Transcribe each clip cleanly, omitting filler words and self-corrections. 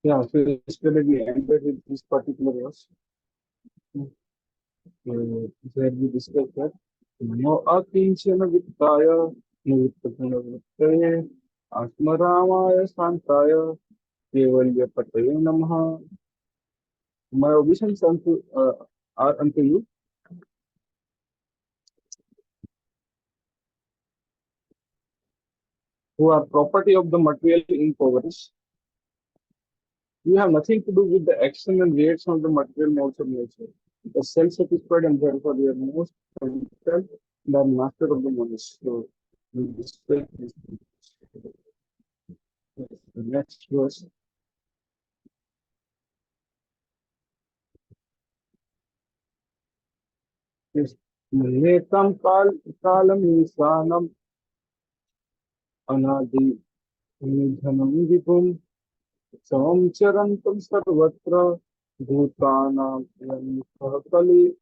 Yeah, so yesterday we ended with this particular verse, where we discussed that no akinchana vittaya nivittapuna vrittaya atmaramaya santaya kevalya pataya namaha. My obeisance are unto you, who are property of the material impoverished. You have nothing to do with the action and reaction of the material modes of nature. The self-satisfied and therefore they are most content and are master of the monist. So we discuss this. The next verse is Netam kalam nisanam anadi nidhanam vipum samcharantam sarvatra bhutanam kali.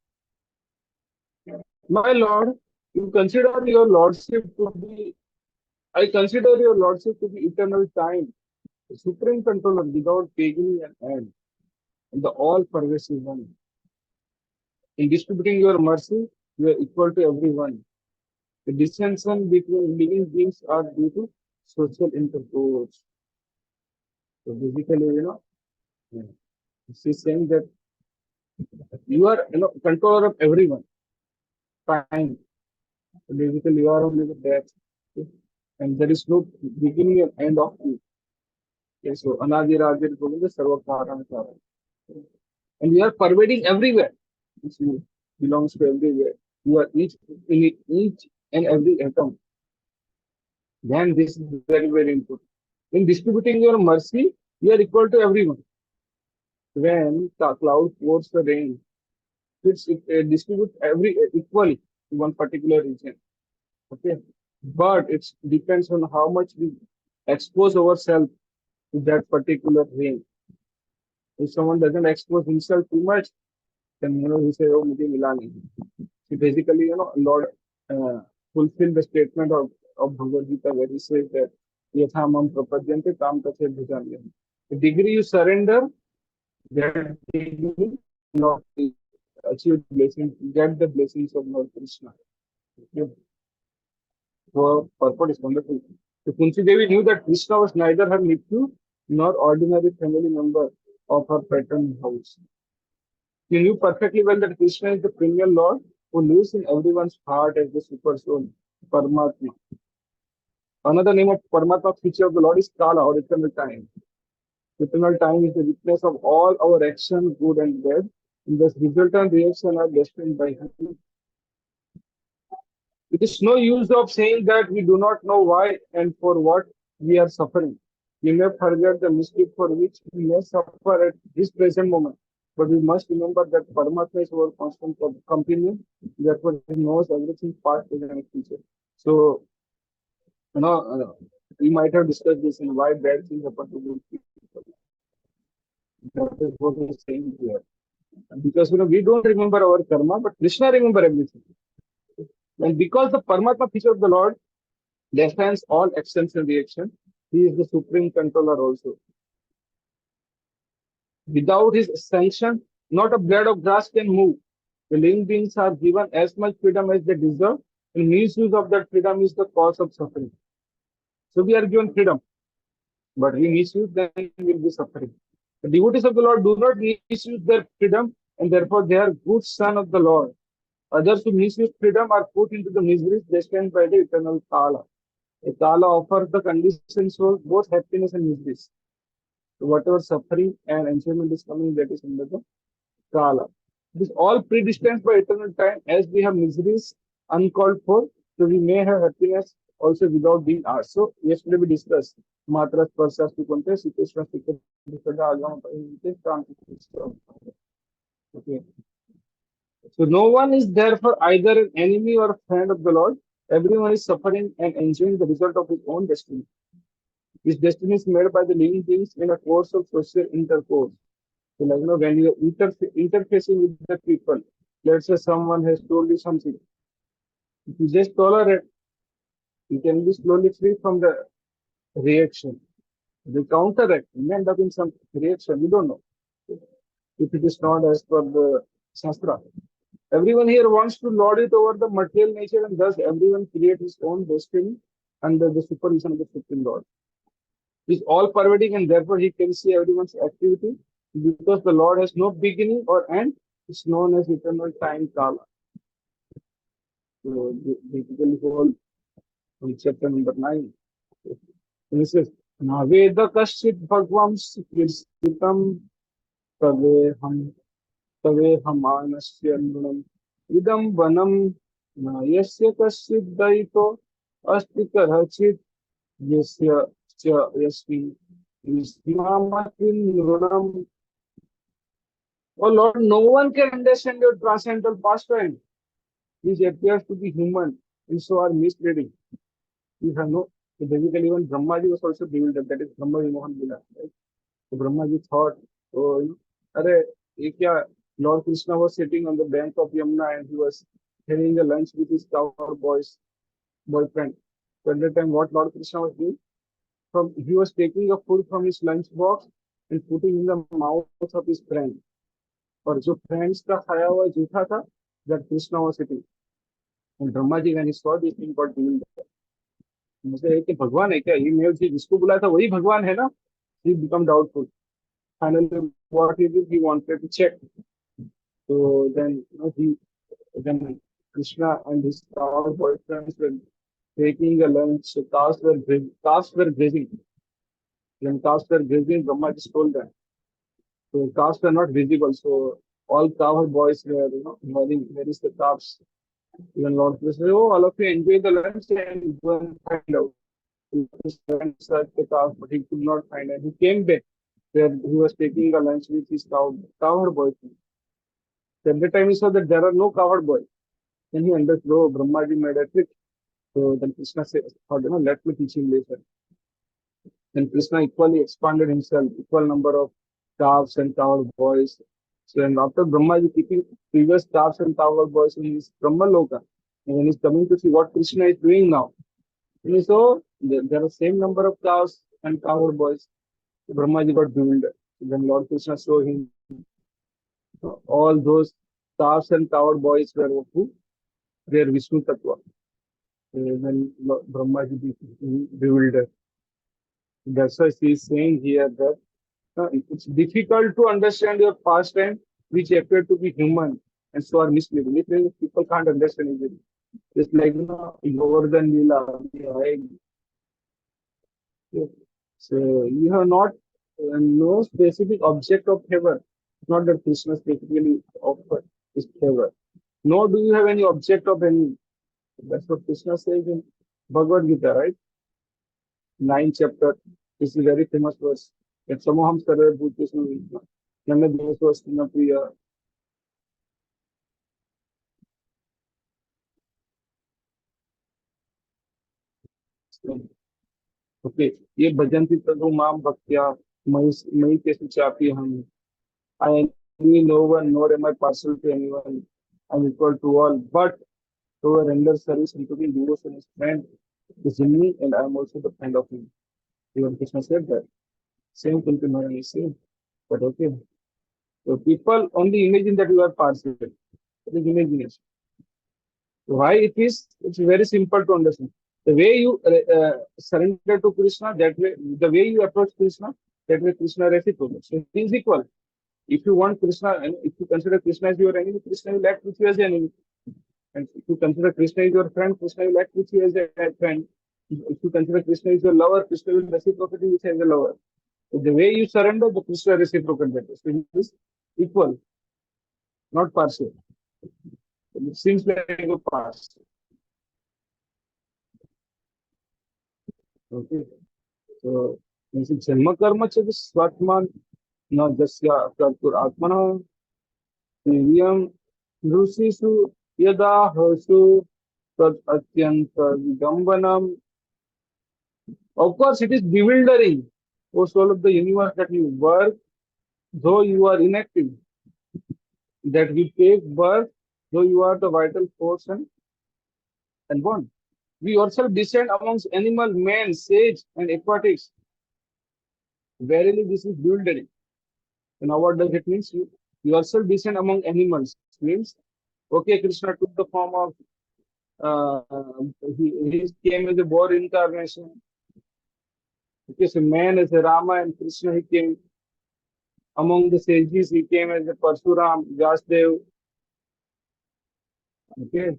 My Lord, you consider your lordship to be I consider your lordship to be eternal time, the supreme controller without beginning and end, and the all-pervasive one. In distributing your mercy, you are equal to everyone. The distinction between living beings are due to social intercourse. So basically, yeah, she's saying that you are, controller of everyone. Time. So basically, you are only the death, okay? And there is no beginning and end of you. Okay, so Anadi Raja Govinda Sarva Karan Karan. And you are pervading everywhere. Which belongs to everywhere. You are each and every atom. Then this is very, very important. In distributing your mercy, you are equal to everyone. When the cloud pours the rain, it distributes every equally to one particular region. Okay, but it depends on how much we expose ourselves to that particular rain. If someone doesn't expose himself too much, then he says, "Oh, mujhe mila nahi." So basically, Lord uh, fulfill the statement of Bhagavad Gita where he says that yatha mam prapadyante tam tathe bhujanyam. The degree you surrender, that degree not achieve blessing, get the blessings of Lord Krishna. Okay. So purport is wonderful. So Kunti Devi knew that Krishna was neither her nephew nor ordinary family member of her patron house. She knew perfectly well that Krishna is the perennial Lord who lives in everyone's heart as the super soul, Paramatma. Another name of Paramatma feature of the Lord is Kala or eternal time. Eternal time is the witness of all our actions, good and bad, and thus resultant reaction are destined by Him. It is no use of saying that we do not know why and for what we are suffering. We may forget the mistake for which we may suffer at this present moment. But we must remember that Paramatma is our constant companion. Therefore, he knows everything past, present, and future. So, you know, we might have discussed this and why bad things happen to good people. That is what we are saying here. Because we don't remember our karma, but Krishna remember everything. And because the Paramatma feature of the Lord defines all actions and reaction, he is the supreme controller also. Without his sanction, not a blade of grass can move. The living beings are given as much freedom as they deserve, and misuse of that freedom is the cause of suffering. So we are given freedom, but we misuse, then we will be suffering. The devotees of the Lord do not misuse their freedom, and therefore they are good son of the Lord. Others who misuse freedom are put into the miseries destined by the eternal Kala. The Kala offers the conditioned soul both happiness and miseries. So whatever suffering and enjoyment is coming, that is under the Kala. It is all predestined by eternal time as we have miseries uncalled for, so we may have happiness also without being asked. So yesterday we discussed Matra Sparsas to Kunti, Siteshwar Okay. So no one is therefore either an enemy or a friend of the Lord. Everyone is suffering and enjoying the result of his own destiny. This destiny is made by the living beings in a course of social intercourse. So, like, when you are interfacing with the people, let's say someone has told you something, if you just tolerate, you can be slowly free from the reaction. They counteract and end up in some reaction. We don't know if it is not as per the Shastra. Everyone here wants to lord it over the material nature, and thus everyone creates his own destiny under the supervision of the Supreme Lord. He is all pervading, and therefore he can see everyone's activity because the Lord has no beginning or end. It's known as eternal time Kala. So basically, whole on chapter number 9. And it says, Naveda Kashit Bhagvam Sikritam Taveham Tavehamaanasya Nunam Idam Vanam Yasya Kashit Daito Asti Karachit Yasya Yasvi Ismamatin Nunam. Oh Lord, no one can understand your transcendental pastime, which appears to be human and so are misleading. You have no, so basically even Brahmaji was also bewildered. That is Brahma Vimohan Bila. Right? So Brahmaji thought, oh, Are, ye kya? Lord Krishna was sitting on the bank of Yamuna and he was having a lunch with his boyfriend. So at that time, what Lord Krishna was doing? He was taking a food from his lunch box and putting in the mouth of his friend. और जो friends का खाया हुआ जूठा था, that Krishna was sitting. And Brahmaji, when he saw this thing, got bewildered. मुझे कि भगवान है क्या ये? मैं जिसको बुलाया था वही भगवान है ना? He become doubtful. Finally, what he did, he wanted to check. So then, when Krishna and his our boyfriends were taking a lunch, so calves were grazing. When calves were grazing, Brahma just told them. So calves were not visible. So all cow boys were, worrying, where is the calves? Even Lord Krishna said, oh, all of you enjoy the lunch and go and find out. His friend searched the calf, but he could not find it. He came back where he was taking a lunch with his cowherd boys. At the time he saw that there are no cowherd boys. Then he understood, oh, Brahmaji made a trick. So then Krishna said, thought, let me teach him later. Then Krishna equally expanded himself, equal number of calves and cowherd boys. So and after Brahmaji keeping previous calves and cowherd boys in his Brahma Loka, and when he's coming to see what Krishna is doing now, and he saw there are same number of cows and cowherd boys. So Brahmaji got bewildered. So then Lord Krishna showed him all those calves and cowherd boys were who? They are Vishnu Tattva. And then Brahmaji bewildered. That's why he is saying here that it's difficult to understand your pastime which appear to be human and so are misleading. It means people can't understand it. Just like Govardhan Leela. So you have not no specific object of favor. It's not that Krishna specifically offered his favor. Nor do you have any object of any. That's what Krishna says in Bhagavad Gita, right? 9th chapter. This is a very famous verse. That Samoham Sarva Bhuteshu Vishnu. Name Devasvastina Priya. Okay. ये भजन्ति तदो माम भक्त्या मयि तेषु चापि हम. I envy no one, nor am I partial to anyone. I'm equal to all. But whoever renders service unto me, devotion is friend is in me, and I am also the friend of him. Even Krishna said that. Same Kunti Maharani is saying. But okay. So people only imagine that you are partial. It is imagination. Why it is? It's very simple to understand. The way you surrender to Krishna, that way, the way you approach Krishna, that way Krishna reciprocates. So it is equal. If you want Krishna, and if you consider Krishna as your enemy, Krishna will act with you as an enemy. And if you consider Krishna as your friend, Krishna will act with you as a friend. If you consider Krishna as your lover, Krishna will reciprocate with you as a lover. So the way you surrender, the Krishna reciprocates that. So it is equal, not partial. It seems like a partial. Okay. So, Janma karma chadi swatman na jasya kartur atmana Priyam Rusisu Yada Hasu Tat Atyanta Vigambanam. Of course, it is bewildering, O soul of the universe, that you work though you are inactive, that we take birth though you are the vital force and bond. We yourself descend amongst animal, men, sage, and aquatics. Verily, this is bewildering. So now, what does it mean? You yourself descend among animals. Means, okay, Krishna took the form of, he came as a boar incarnation. Okay, so man as a Rama and Krishna, he came among the sages, he came as a Parsuram, Vyasdev. Okay,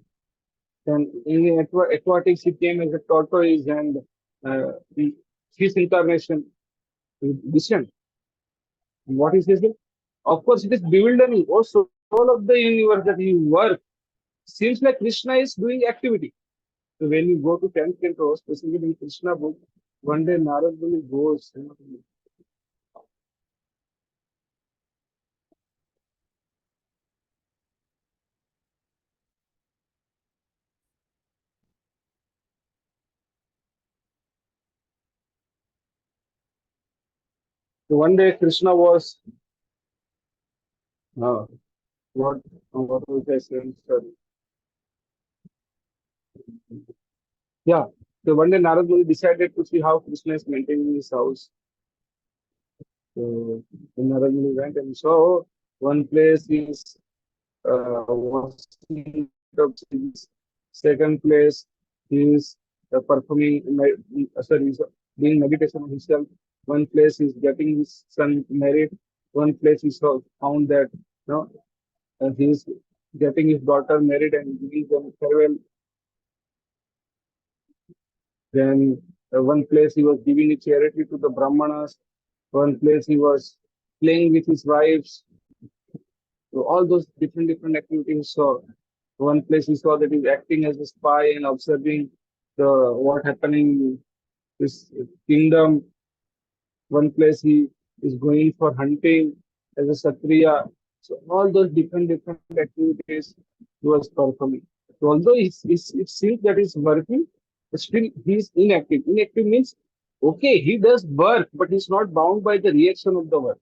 then in aquatics, he came as a tortoise and the fish incarnation. Listen, what is this? Of course, it is bewildering. Oh, soul of the universe that you work. Seems like Krishna is doing activity. So when you go to 10th canto, specifically in Krishna book, one day Narad Muni goes. So one day Krishna was, uh, what was I saying? Sorry. Yeah. So one day Narad Muni decided to see how Krishna is maintaining his house. So Narad Muni went and saw one place is washing of seas. Second place he is performing, sorry, he's doing meditation on himself. One place is getting his son married. One place he saw, found that he is getting his daughter married and giving them farewell. Then one place he was giving a charity to the Brahmanas. One place he was playing with his wives. So all those different activities he saw. One place he saw that he's acting as a spy and observing the what happening in this kingdom. One place he is going for hunting as a Satriya. So all those different activities he was performing. So although it seems that he's working, but still he's inactive. Inactive means okay, he does work, but he's not bound by the reaction of the work.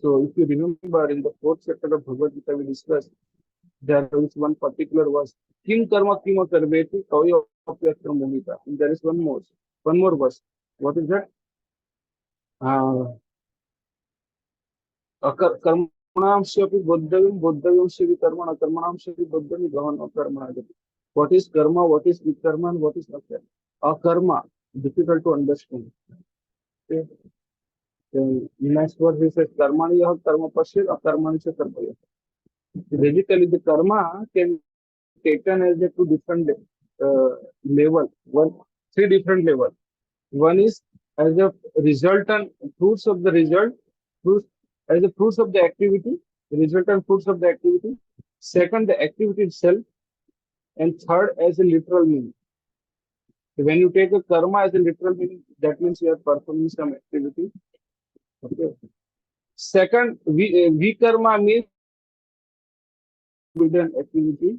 So if you remember in the fourth chapter of Bhagavad Gita we discussed there is one particular verse. Kim karma kima karveti kavya apyatra mumita. And there is one more verse. What is that? Uh, कर्मणाम से अपि बोद्धव्यम से भी कर्मणा कर्मणाम से भी बोद्धव्यम गहन कर्मणा गति. What is karma? What is vikarma? And what is akarma? Akarma, difficult to understand. Okay. Then next verse he says karmani yah karma pasyat akarmani se karma. Basically, the karma can be taken as a two different level. Three different level. One is as a resultant fruits of the result, fruits as the fruits of the activity, the resultant fruits of the activity. Second, the activity itself, and third, as a literal meaning. So when you take a karma as a literal meaning, that means you are performing some activity. Okay. Second, vi karma means forbidden activity.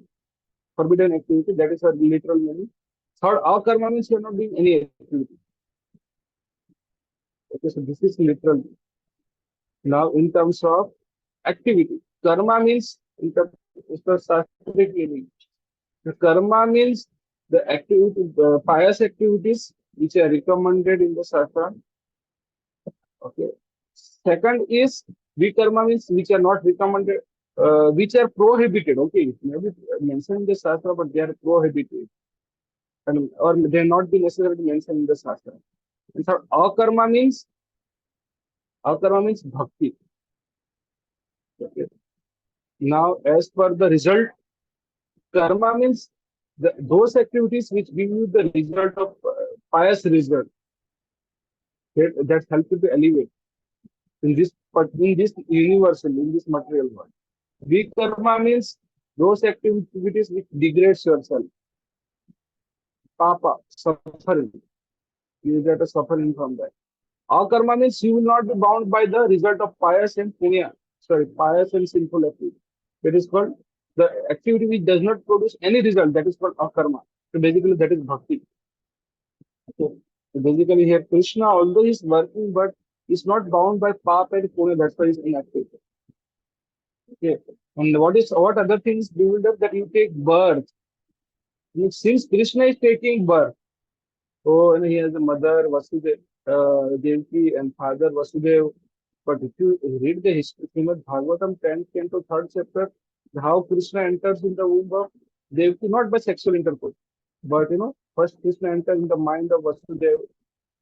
Forbidden activity, that is a literal meaning. Third, akarma means you are not doing any activity. Okay, so this is literal. Now, in terms of activity, karma means in terms of scientific meaning. The karma means the activity, the pious activities which are recommended in the shastra. Okay. Second is vikarma means which are not recommended, which are prohibited. Okay, maybe mentioned in the shastra, but they are prohibited, and or they are not be necessarily mentioned in the shastra. And third, akarma means bhakti. Okay. Now, as per the result, karma means those activities which give you the result of pious result that help you to elevate in this, but in this universal, in this material world. Weak karma means those activities which degrades yourself. Papa, suffering. You get a suffering from that. Akarma means you will not be bound by the result of pious and punya. Sorry, pious and sinful activity. That is called the activity which does not produce any result. That is called akarma. So basically, that is bhakti. So basically, here Krishna, although he's working, but he's not bound by papa and punya. That's why he's inactive. Okay. And what other things build up that you take birth? Since Krishna is taking birth, oh, and he has a mother, Vasudeva. Devki and father Vasudev. But if you read the history, Srimad Bhagavatam 10th canto, third chapter, how Krishna enters in the womb of Devki, not by sexual intercourse, but first Krishna enters in the mind of Vasudev.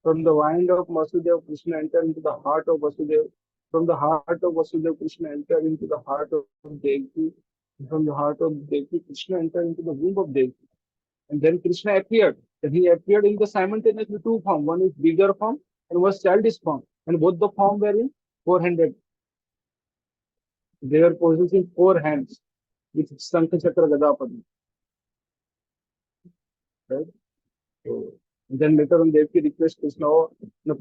From the mind of Vasudev, Krishna enters into the heart of Vasudev. From the heart of Vasudev, Krishna enters into the heart of Devki. From the heart of Devki, Krishna enters into the womb of Devki. And then Krishna appeared. And he appeared in the simultaneously two form. One is bigger form and was childish form. And both the form were in four-handed. They were possessing four hands with Sankha Chakra Gadapada. Right? So, then later on Devki requests Krishna, oh,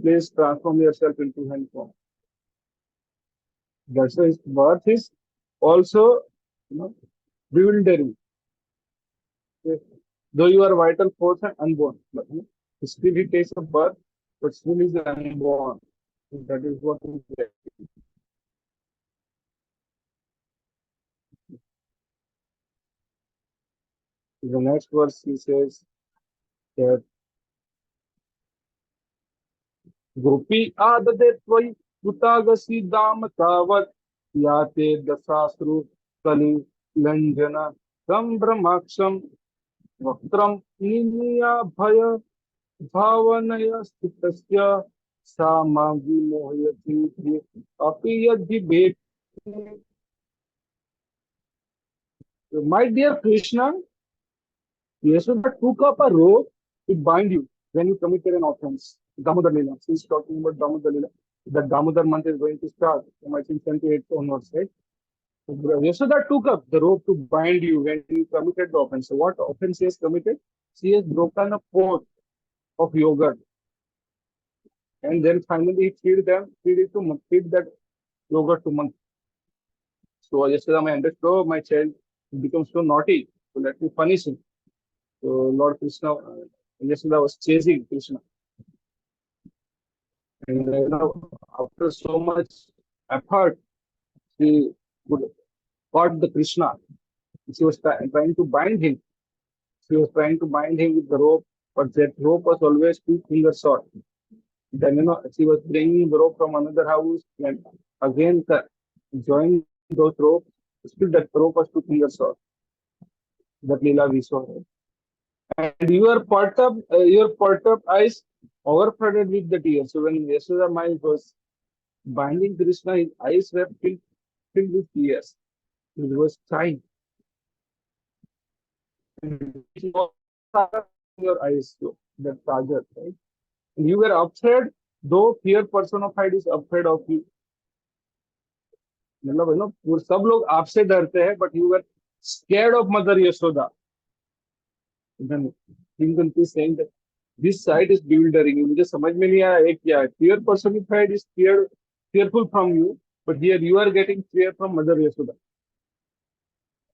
please transform yourself into hand form. That's why his birth is also bewildering. Okay. Though you are vital force and unborn, but still he takes a birth, but still is unborn. That is what is there. In the next verse he says that Gopi adade tvai utagasi dam tavat yate dasasru kali lanjana sambramaksham vaktram niniya bhaya bhavanaya sthitastya samagi mohyati api yadhi bhet. My dear Krishna, Yashoda took up a rope to bind you when you committed an offense. Damodar Leela. She's talking about Damodar Leela. The Damodar month is going to start from I think 28 onwards, right? So Yashoda took up the rope to bind you when you committed the offense. So what offense she has committed? She has broken a pot of yogurt. And then finally feed that yogurt to monk. So Yashoda may understood, oh, my child becomes so naughty. So let me punish him. So Lord Krishna, Yashoda was chasing Krishna. And after so much effort, she could caught the Krishna. She was trying to bind him. She was trying to bind him with the rope, but that rope was always 2 fingers short. Then she was bringing the rope from another house and again joining those ropes. Still that rope was 2 fingers short. That Leela we saw. And your part up eyes overflooded with the tears. So when Yashoda Mai was binding Krishna, his eyes were filled with tears. He was crying. And your eyes, so that Sagar, right? And you were afraid, though fear personified is afraid of you. मतलब वो सब लोग आपसे डरते हैं, but you were scared of Mother Yashoda. Then King Kunti is saying that this site is bewildering. मुझे समझ में नहीं आया एक क्या है. Fear personified is fearful from you, but here you are getting fear from Mother Yashoda.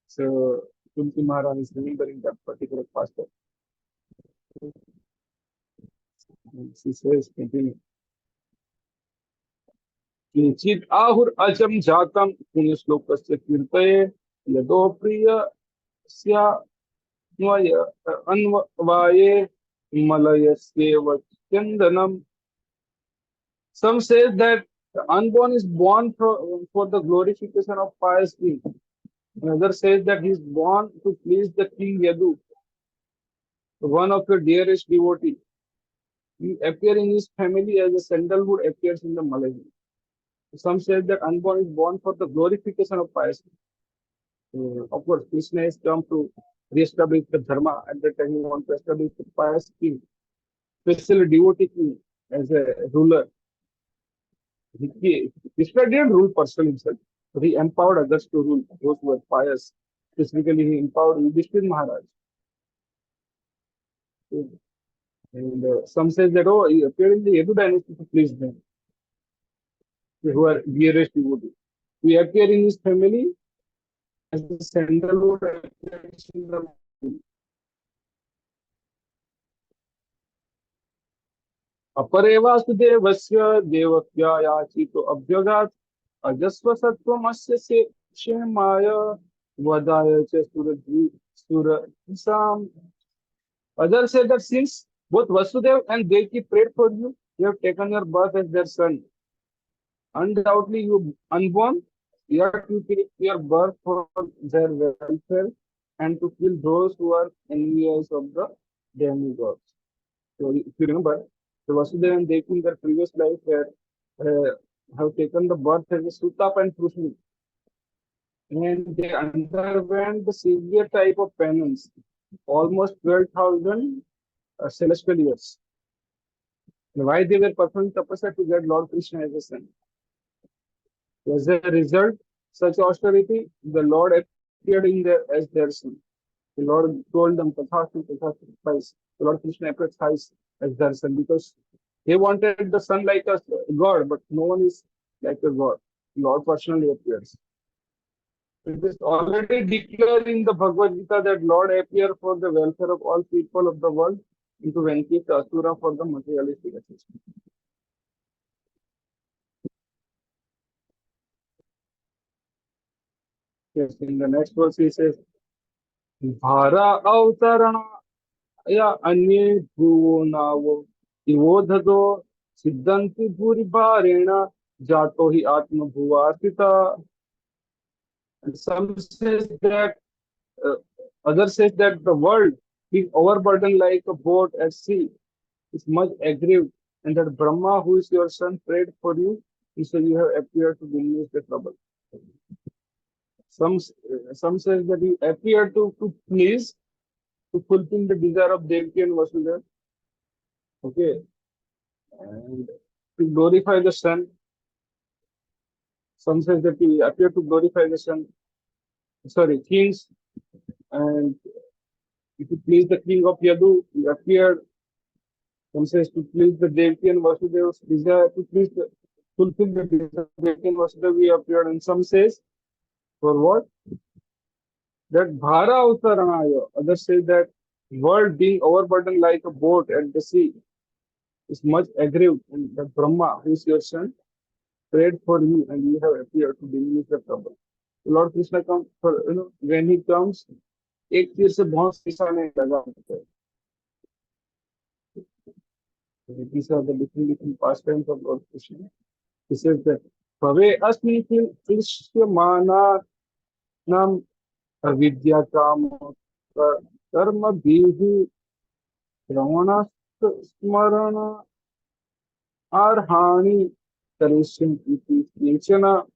So Kunti Maharani is remembering that particular pastor. She says, continue. किंचित आहुर अजम जातम पुण्य श्लोकस्य कीर्तये यदो प्रियस्य अन्वये मलयस्येव Chandanam. Some say that the unborn is born for the glorification of pious king. Another says that he is born to please the king Yadu, one of your dearest devotee. He appears in his family as a sandalwood appears in the Malay. Some say that unborn is born for the glorification of pious king. Of course, Krishna has come to re-establish the dharma. At that time, he wants to establish the pious king, especially devotee king as a ruler. Krishna didn't rule personally himself, but he empowered others to rule, those who were pious. Specifically, he empowered Yudhishthir Maharaj. And some say that, oh, he appeared in the Yadu dynasty to please them, who are dearest devotees. He appeared in his family as a sandalwood appears in the अपरे वासुदेवस्य देवक्या याचितो अभ्यगात् अजस्व सत्वमस्य से क्षेमाय वदाय च सुरसाम. Others say that since both Vasudev and Devaki prayed for you, You have taken your birth as their son. Undoubtedly, you unborn, yet you take your birth for their welfare and to kill those who are envious of the demigods. So, if you remember, the Vasudeva and Devaki in their previous life have taken the birth as a Sutap and Krushni, and they underwent the severe type of penance, almost 12,000 celestial years. And why they were performing tapasya to get Lord Krishna as a son. As a result, such austerity, the Lord appeared in their as their son. The Lord told them, Tathastu, Tathastu, twice. The Lord Krishna appeared thrice as their son because they wanted the son like a God, but no one is like a God. The Lord personally appears. It is already declared in the Bhagavad Gita that Lord appeared for the welfare of all people of the world into vanquish the Asura for the materialistic assistance. Yes, in the next verse he says, Bhara Avtarana या अन्ये भुवो नावो इवोधतो सिद्धंति भूरि भारेण जातो hi atma bhuvartita. And some says that uh, others says that the world being overburdened like a boat at sea is much aggrieved, and that Brahma, who is your son, prayed for you. He said you have appeared to diminish the trouble. Some says that he appeared to please to fulfill the desire of Devaki and Vasudeva. Okay, and to glorify the sun. Some says that he appeared to glorify the sun. Sorry, kings, and if you please the king of Yadu, he appeared. Some says to please the Devaki and Vasudeva's desire, to please the fulfill the desire of Devaki and Vasudeva, he appeared. And some says for what? That Bhara Uttaranaya. Others say that world being overburdened like a boat at the sea is much aggrieved, and that Brahma, who is your son, prayed for you, and you have appeared to diminish the trouble. Lord Krishna comes for when he comes, एक तीर से बहुत शीशा नहीं लगा होता है. These are the different pastimes of Lord Krishna. He says that Bhave asmi Krishyamana nam avidya kama karma bhihi ravana smarana arhani karishyam iti kinchana.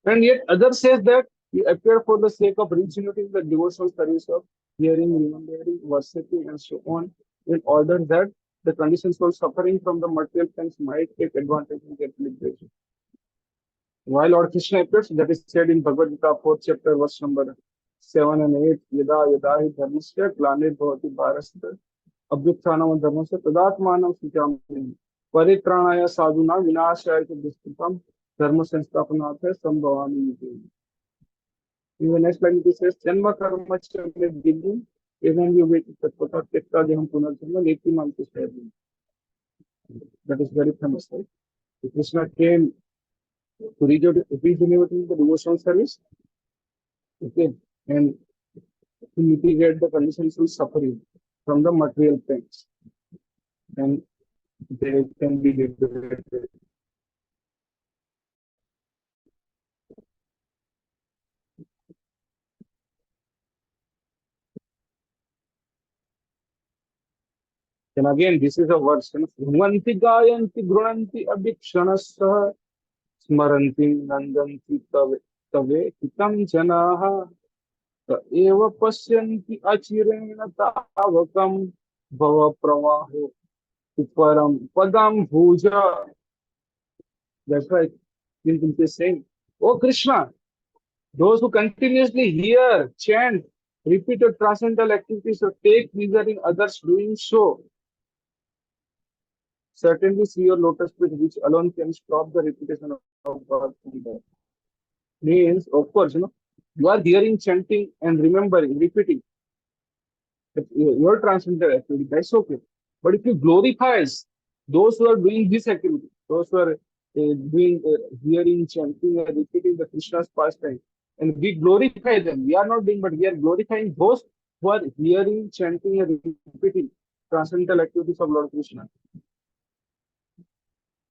And yet others says that he appeared for the sake of regenerating the devotional service of hearing, remembering, worshipping, and so on, in order that the conditions for suffering from the material things might take advantage and get liberation. Why Lord Krishna appears? That is said in Bhagavad Gita 4th chapter, verse number 7 and 8. Yada yada hi dharmasya glanir bhavati bharasya abhyutthanam dharmasya tadatmanam sutyam paritranaya sadhuna vinashaya dushkritam dharma sansthapanartha sambhavami yuti. In the next line it says, Janma karma chakre digim, even you wait tatpata tekta jaham punarjanma neti manti sayadin. That is very famous, right? Krishna came to regenerate the devotional service, okay, and to mitigate the conditions of suffering from the material things, and they can be liberated. And again, this is a verse. Humanti gayanti grunanti abhikshanasah smaranti nandanti tave hitam janaha एव पश्यन्ति अचिरेण तावकं भव प्रवाहो परम पदम भुजा. That's right. Kunti is saying, "Oh Krishna, those who continuously hear, chant, repeated transcendental activities, or take pleasure in others doing so, certainly see your lotus feet, which alone can stop the repetition of God from there." Means, of course, you are hearing, chanting, and remembering, repeating. Your transcendental activity, that's okay. But if you glorifies those who are doing this activity, those who are doing hearing, chanting, and repeating the Krishna's pastime, and we glorify them. We are not doing, but we are glorifying those who are hearing, chanting, and repeating transcendental activities of Lord Krishna.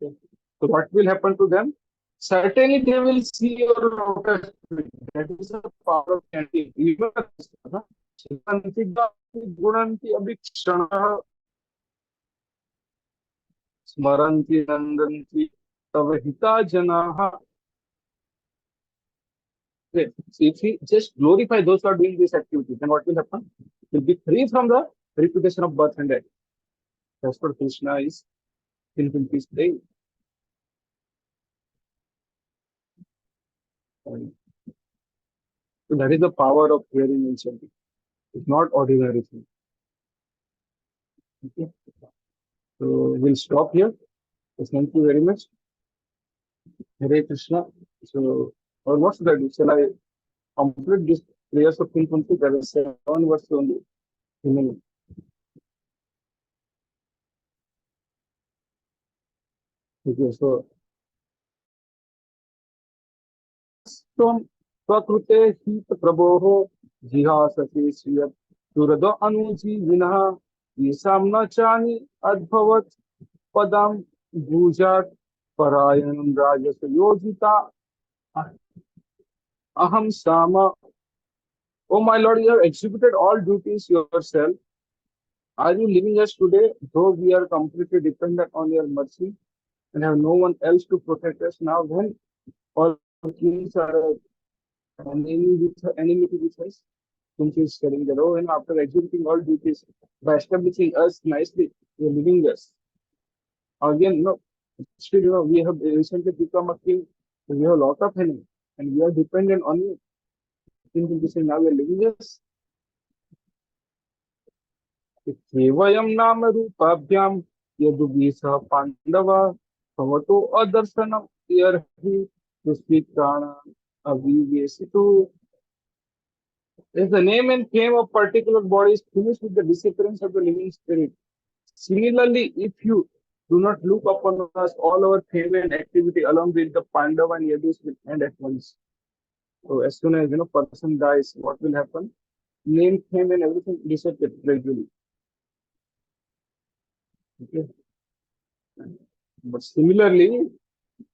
Okay. So what will happen to them? Certainly they will see your lotus feet. That is the power of chanting. Even Chidanti Gunanti Abhikshana Smaranti Nandanti Tavahita Janaha. Okay. So if we just glorify those who are doing this activity, then what will happen? We'll be free from the repetition of birth and death. That's what Krishna is in this day. And so that is the power of hearing and chanting. It's not ordinary thing. Okay. So we'll stop here. So thank you very much. Hare Krishna. So, or what should I do? Shall I complete this prayers of Kunti? There is 7 verses only remaining. Okay, so Tom Prakrute Hita Prabhoho Jihasati Sriyat Surado Anuji Vinaha Yesamna Chani Adbhavat Padam Bhujat Parayanam Rajasa Yojita Aham Sama. Oh my Lord, you have executed all duties yourself. Are you living us today, though we are completely dependent on your mercy and have no one else to protect us now? When all kings are enemy with us, Kunti is telling that, oh, and after executing all duties by establishing us nicely, you're living us. Again, still, we have recently become a king, so we have a lot of enemy, and we are dependent on you. Kunti is saying, now you're living us. केवयं नाम रूपाभ्याम यदुभिः सह पांडव भवतो अदर्शनम यर्हि दुष्कृतान अविवेशितो. If the name and fame of particular body is finished with the disappearance of the living spirit, similarly, if you do not look upon us, all our fame and activity along with the Pandava and Yadus will end at once. So as soon as person dies, what will happen? Name, fame, and everything disappear gradually. Okay. But similarly,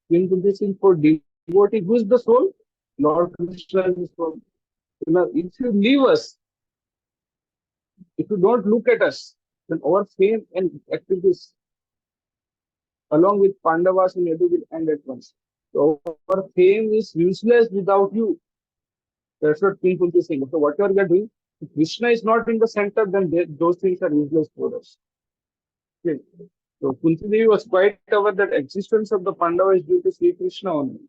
in this thing for devotee, who is the soul? Lord Krishna is the soul. If you leave us, if you don't look at us, then our fame and activities, along with Pandavas and Yadu, will end at once. So our fame is useless without you. That's what King Kunti is saying. So whatever we are doing, if Krishna is not in the center, then those things are useless for us. Okay. So Kunti Devi was quite aware that existence of the Pandava is due to Sri Krishna only.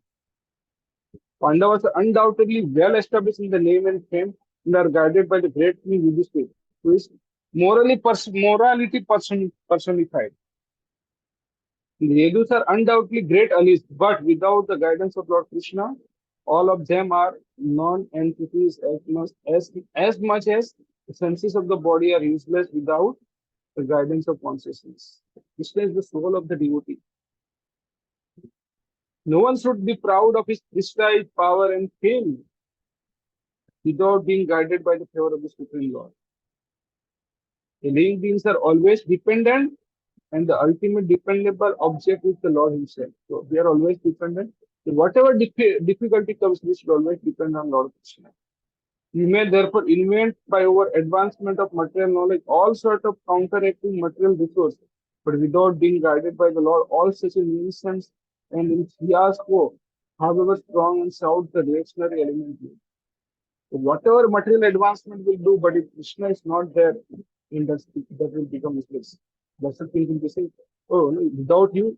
Pandavas are undoubtedly well established in the name and fame and are guided by the great king Yudhishthira, who is morality personified. The Yadus are undoubtedly great allies, but without the guidance of Lord Krishna, all of them are non-entities as much as the senses of the body are useless without the guidance of consciousness. Krishna is the soul of the devotee. No one should be proud of his prestige, power, and fame without being guided by the favor of the Supreme Lord. The living beings are always dependent, and the ultimate dependable object is the Lord Himself. So we are always dependent. So whatever difficulty comes, we should always depend on Lord Krishna. We may therefore invent by our advancement of material knowledge all sort of counteracting material resources, but without being guided by the Lord, all such inventions and in fiasco, however strong and sound the reactionary element is. So whatever material advancement will do, but if Krishna is not there, in that will become useless. That's the thing to say. Oh, no, without you,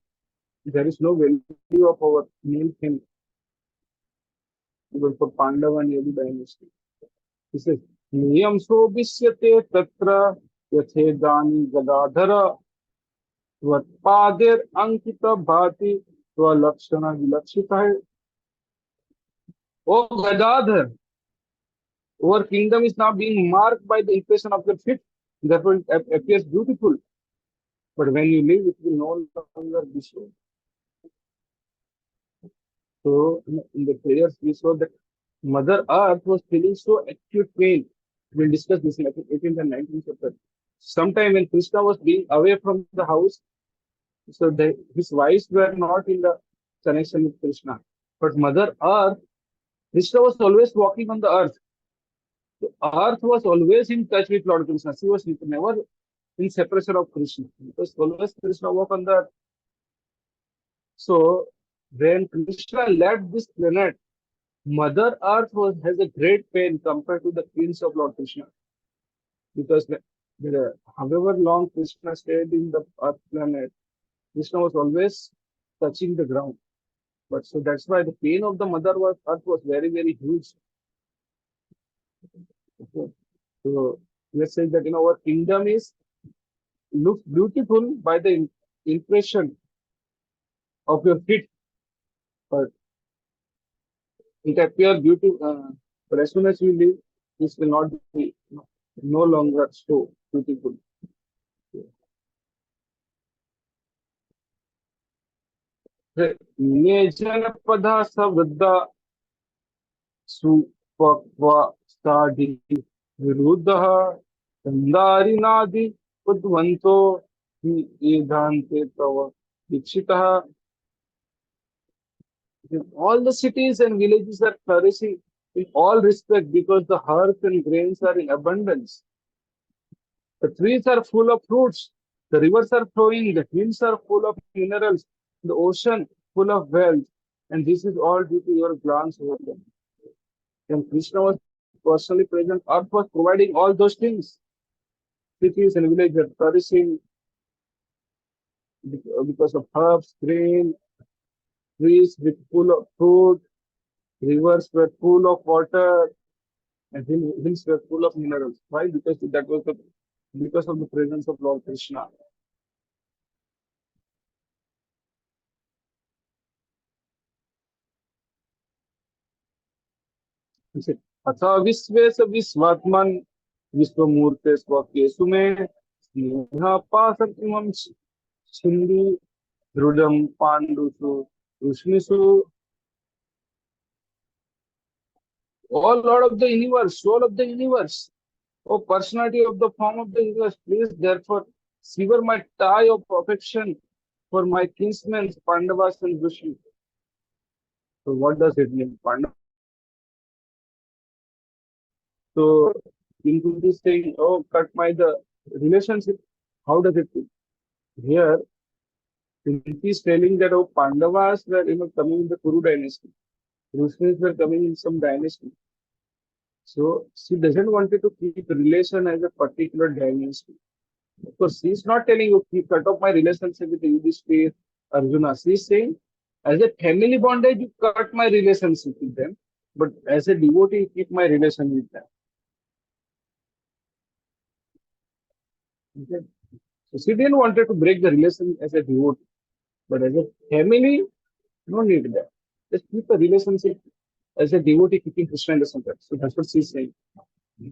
there is no value of our name him. Even for Pandava and Yadu dynasty. He says, Niyam so bisyate tatra yathe dani gadadhara vatpadir ankita bhati lakshana vilakshita. Oh Gadadhar, our kingdom is now being marked by the impression of your feet. Therefore, it appears beautiful. But when you leave, it will no longer be so. So, in the prayers, we saw that Mother Earth was feeling so acute pain. We'll discuss this in 18th and 19th chapter. Sometime when Krishna was being away from the house, So his wives were not in the connection with Krishna. But Mother Earth, Krishna was always walking on the earth. The earth was always in touch with Lord Krishna. She was never in separation of Krishna. Because always Krishna walk on the earth. So when Krishna left this planet, Mother Earth has a great pain compared to the queens of Lord Krishna. Because however long Krishna stayed in the earth planet, Krishna was always touching the ground. But so that's why the pain of the Earth was very, very huge. Okay. So let's say that our kingdom looks beautiful by the impression of your feet, but it appears beautiful. But as soon as you leave, this will not be no longer so beautiful. ये जनपदा सवृद्धा सुपक्वसादि विरुद्धः चन्दारिनादि उद्वंतो हि एधान्ते तव दीक्षितः. All the cities and villages are flourishing in all respect because the herbs and grains are in abundance. The trees are full of fruits, the rivers are flowing, the hills are full of minerals, the ocean full of wealth, and this is all due to your glance over them. When Krishna was personally present, Earth was providing all those things. Cities and villages are flourishing because of herbs, grain, trees with full of fruit, rivers were full of water, and hills were full of minerals. Why? Because of the presence of Lord Krishna. He said, "Atha visves visvatman visvamurte swakesu me sneha pasam imam sindhu dhrudam pandusu rushnisu." O Lord of the universe, soul of the universe, O personality of the form of the universe, please therefore sever my tie of affection for my kinsmen, Pandavas and Vrishni. So what does it mean? So into this thing, oh, cut my the relationship. How does it feel? Here, Kunti is telling that oh, Pandavas were coming in the Kuru dynasty. Rushnins were coming in some dynasty. So she doesn't want to keep relation as a particular dynasty. Of course, she's not telling you keep cut off my relationship with Yudhishthir, Arjuna. She's saying as a family bondage, you cut my relationship with them, but as a devotee, keep my relation with them. Okay? So she didn't want to break the relation as a devotee, but as a family, no need that. Just keep a relationship as a devotee keeping Krishna in the center. So that's what she's saying. I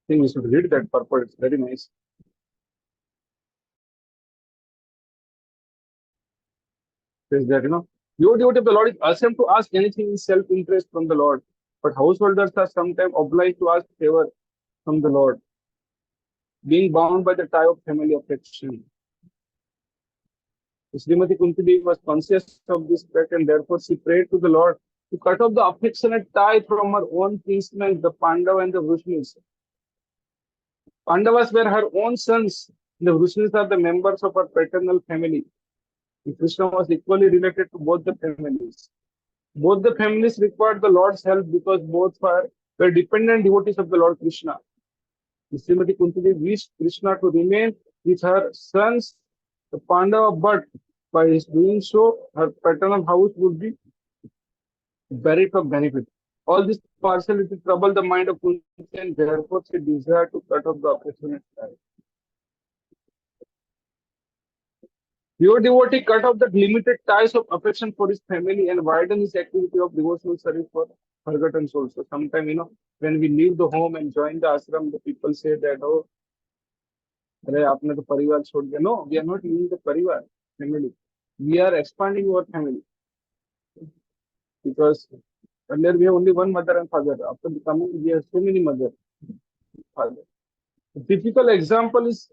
think we should read that purport. It's very nice. Says that your devotee of the Lord is ashamed to ask anything in self-interest from the Lord, but householders are sometimes obliged to ask favor from the Lord, being bound by the tie of family affection. Srimati Kunti was conscious of this fact and therefore she prayed to the Lord to cut off the affectionate tie from her own kinsmen, the Pandava and the Vrishnis. Pandavas were her own sons. The Vrishnis are the members of her paternal family. And Krishna was equally related to both the families. Both the families required the Lord's help because both were dependent devotees of the Lord Krishna. Srimati Kunti wished Krishna to remain with her sons, the Pandava, but by his doing so, her paternal house would be buried of benefit. All this partiality troubled the mind of Kunti and therefore she desired to cut off the affectionate tie. Your devotee cut off the limited ties of affection for his family and widen his activity of devotional service for forgotten souls. So sometimes, when we leave the home and join the ashram, the people say that, oh, अरे आपने तो परिवार छोड़ दिया. No, we are not leaving the परिवार family. We are expanding our family because Earlier we have only one mother and father. After becoming, we have so many mother, father. A typical example is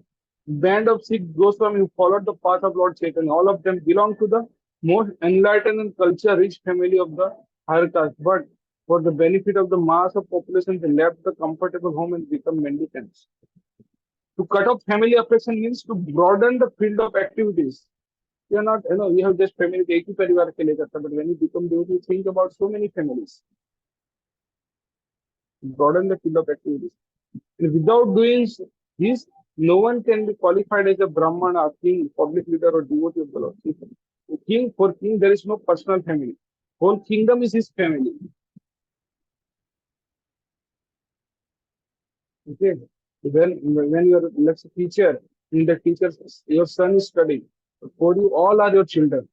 band of Sikh Goswami who followed the path of Lord Chaitanya. All of them belong to the most enlightened and culture-rich family of the higher caste. But for the benefit of the mass of population, they left the comfortable home and become mendicants. To cut off family affection means to broaden the field of activities. You are not, you have just family, एक ही परिवार के लिए करता, but when you become devotee, you think about so many families. Broaden the field of activities. And without doing this, no one can be qualified as a Brahmana, king, public leader, or devotee of the Lord. King, for king, there is no personal family. Whole kingdom is his family. Okay. When you are, let's say, teacher, in the teacher, your son is studying. For you, all are your children.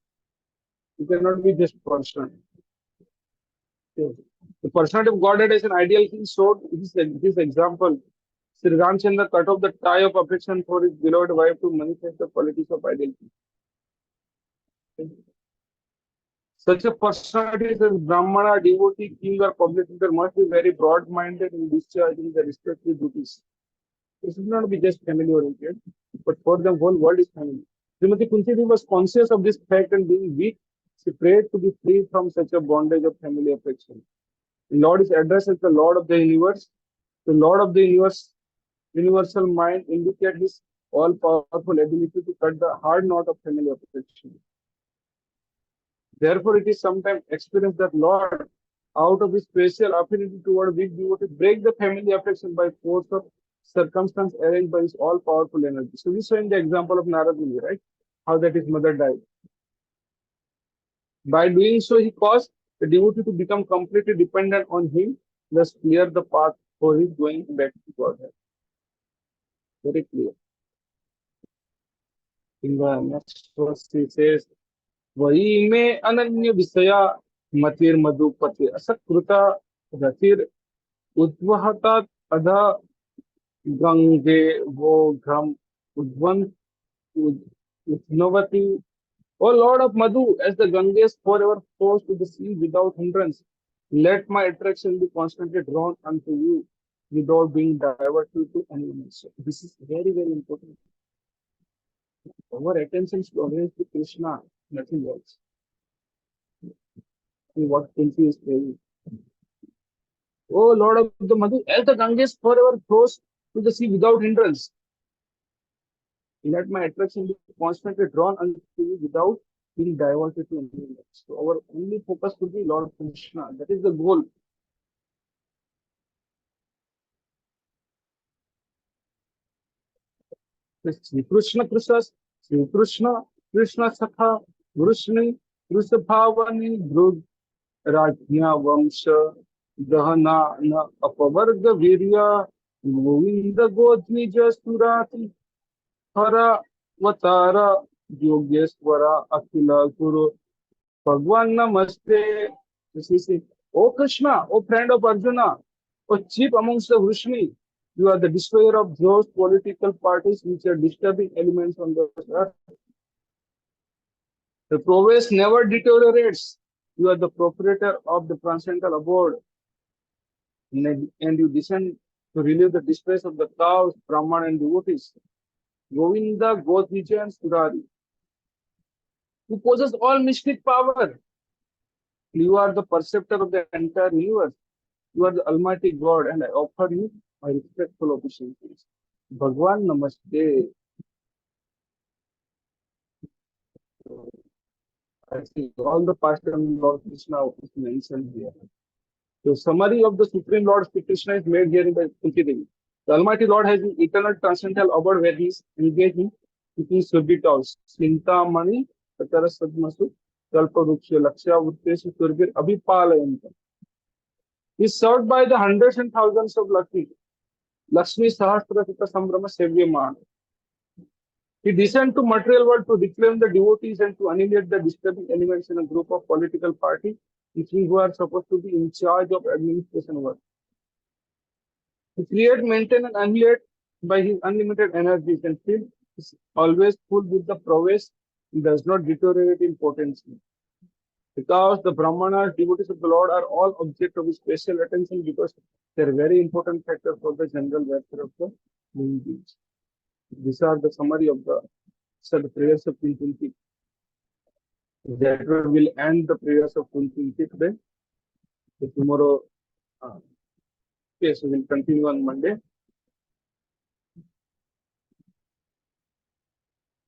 You cannot be just person. Okay. The personality of Godhead as an ideal king showed this example. Sri Ramchandra cut off the tie of affection for his beloved wife to manifest the qualities of ideal king. Such a personality as Brahmana, devotee, king, or public leader must be very broad-minded in discharging their respective duties. It should not be just family-oriented, but for the whole world is family. Srimati Kunti was conscious of this fact and being weak, she prayed to be free from such a bondage of family affection. The Lord is addressed as the Lord of the universe. The Lord of the universe, universal mind indicate his all-powerful ability to cut the hard knot of family affection. Therefore, it is sometimes experienced that Lord, out of his special affinity toward weak devotee, break the family affection by force of circumstance arranged by his all-powerful energy. So we saw in the example of Narad Muni, right? How that his mother died. By doing so, he caused the devotee to become completely dependent on him, thus clear the path for his going back to Godhead. Very clear. In the next verse, he says, वही में अनन्य विषया मतिर मधुपति असकृता रतिर उद्वहता अधा गंगे वो घ्रम Udwant उद्नवती. O Lord of Madhu, as the Ganges forever flows to the sea without hindrance, let my attraction be constantly drawn unto you without being diverted to anyone else. So this is very, very important. Our attention should always be Krishna, nothing else. See what Kunti is saying. Oh Lord of the Madhu, as the Ganges forever flows to the sea without hindrance, let my attraction be constantly drawn unto you without being diverted to anything else. So our only focus should be Lord Krishna. That is the goal. Sri Krishna Krishna, Sri Krishna Krishna Sakha, Vrishni, Vrishabhavani, Dhrug, Rajnya Vamsha, Dahana, Apavarga Virya, Govinda Godnija Surati, Hara Vatara, Yogeswara, Akila Guru, Bhagwan Namaste. This is it. O Krishna, O friend of Arjuna, O chief amongst the Vrishni, you are the destroyer of those political parties which are disturbing elements on the earth. The progress never deteriorates. You are the proprietor of the transcendental abode, and you descend to relieve the distress of the cows, Brahman, and devotees. Govinda, Godvija, and Surari, who possess all mystic power. You are the perceptor of the entire universe. You are the Almighty God, and I offer you my respectful obeisances. Bhagwan Namaste. I think all the pastors of Lord Krishna is mentioned here. The summary of the Supreme Lord Sri Krishna is made here in the Kunti Devi. The Almighty Lord has an eternal transcendental abode where he is engaged in keeping servitals. Sintamani, Tatara Sadmasu, Kalparuksha, Laksha, Uttesu, Surgir, Abhipalayanta. He is served by the hundreds and thousands of Lakshmi. Lakshmi Sahasra Sita Sambrama Sevyaman. He descended to material world to reclaim the devotees and to annihilate the disturbing elements in a group of political party, which who are supposed to be in charge of administration work. He creates, maintains, and annihilates by his unlimited energies and still is always full with the prowess. He does not deteriorate in potency. Because the Brahmanas, devotees of the Lord, are all object of special attention because they are very important factor for the general welfare of the living beings. These are the summary of the prayers of Kunti. That way we'll end the prayers of Kunti today. So tomorrow, uh, yes, we will continue on Monday.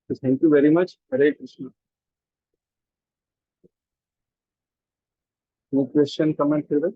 So thank you very much. Hare Krishna. Any question, comment, feedback?